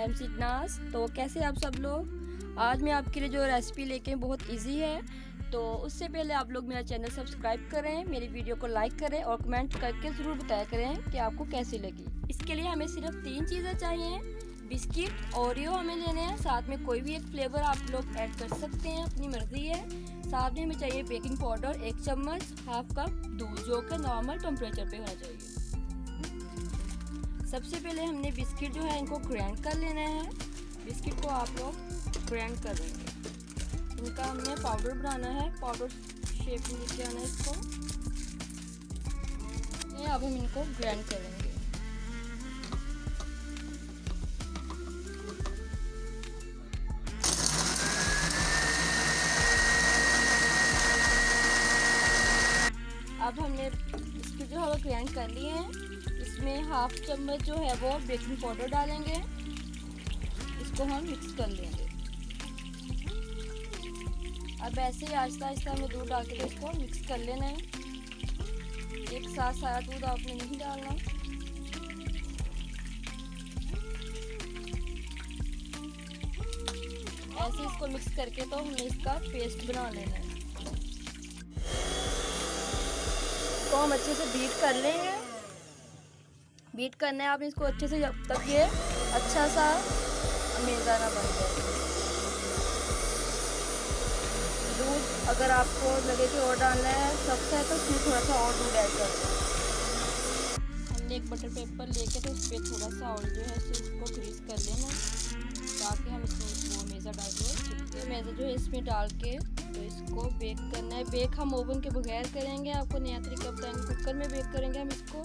M सिडनास। तो कैसे आप सब लोग, आज मैं आपके लिए जो रेसिपी लेके बहुत इजी है। तो उससे पहले आप लोग मेरा चैनल सब्सक्राइब करें, मेरी वीडियो को लाइक करें और कमेंट करके ज़रूर बताया करें कि आपको कैसी लगी। इसके लिए हमें सिर्फ 3 चीज़ें चाहिए। बिस्किट, ओरियो हमें लेने हैं, साथ में कोई भी एक फ्लेवर आप लोग ऐड कर सकते हैं, अपनी मर्जी है। साथ में हमें चाहिए बेकिंग पाउडर 1 चम्मच, हाफ कप दूध जो कि नॉर्मल टेम्परेचर पे होना चाहिए। सबसे पहले हमने बिस्किट जो है इनको ग्राइंड कर लेना है। बिस्किट को आप लोग ग्राइंड कर लेंगे। इनका हमने पाउडर बनाना है, पाउडर शेप में लेके आना है इसको। ये अब हम इनको ग्राइंड करेंगे। अब हमने बिस्किट जो है ग्राइंड कर लिए हैं। इसमें हाफ चम्मच जो है वो बेकिंग पाउडर डालेंगे, इसको हम मिक्स कर लेंगे। अब ऐसे ही आहिस्ता आहिस्ता हमें दूध डाल के इसको मिक्स कर लेना है। एक साथ सारा दूध आपने नहीं डालना। ऐसे इसको मिक्स करके तो हमें इसका पेस्ट बना लेना है। तो हम अच्छे से बीट कर लेंगे। बीट करना है आप इसको अच्छे से, जब तक ये अच्छा सा मेज़ा ना बन जाए। दूध अगर आपको लगे कि और डालना है सख्त है तो उसमें थोड़ा सा और दूध ऐड कर दें। हमने एक बटर पेपर लेके तो उस पर थोड़ा सा ऑयल जो है इसको ग्रीस कर लेना ताकि हम इसमें वो मेज़ा डाल दें। ये मेज़ा जो है इसमें डाल के तो इसको बेक करना है। बेक हम ओवन के बगैर करेंगे, आपको नया तरीका बताएंगे। कुकर में बेक करेंगे हम इसको।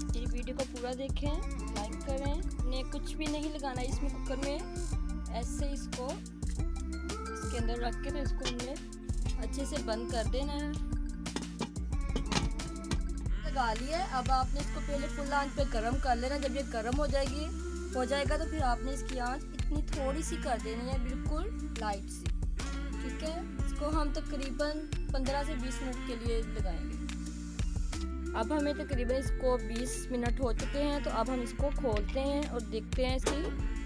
ये वीडियो को पूरा देखें, लाइक करें। ने कुछ भी नहीं लगाना इसमें कुकर में, ऐसे इसको इसके अंदर रख के तो इसको हमने अच्छे से बंद कर देना है। लगा लिया। अब आपने इसको पहले फुल आंच पे गरम कर लेना। जब ये गरम हो जाएगा तो फिर आपने इसकी आंच इतनी थोड़ी सी कर देनी है, बिल्कुल लाइट सी। ठीक है, इसको हम तकरीबन 15 से 20 मिनट के लिए लगाएंगे। अब हमें तकरीबन इसको 20 मिनट हो चुके हैं। तो अब हम इसको खोलते हैं और देखते हैं इसकी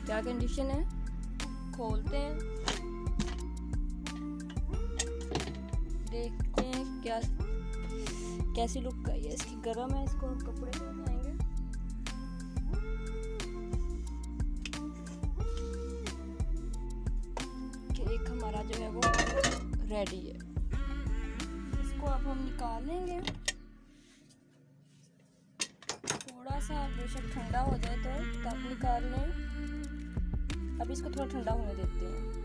क्या कंडीशन है। खोलते हैं, देखते हैं क्या कैसी लुक आई है इसकी। गर्म है, इसको हम कपड़े पे लगाएंगे। केक हमारा जो है वो रेडी है। इसको अब हम निकाल लेंगे। थोड़ा सा बेशक ठंडा हो जाए तो तब निकाल लें। अब इसको थोड़ा ठंडा होने देते हैं।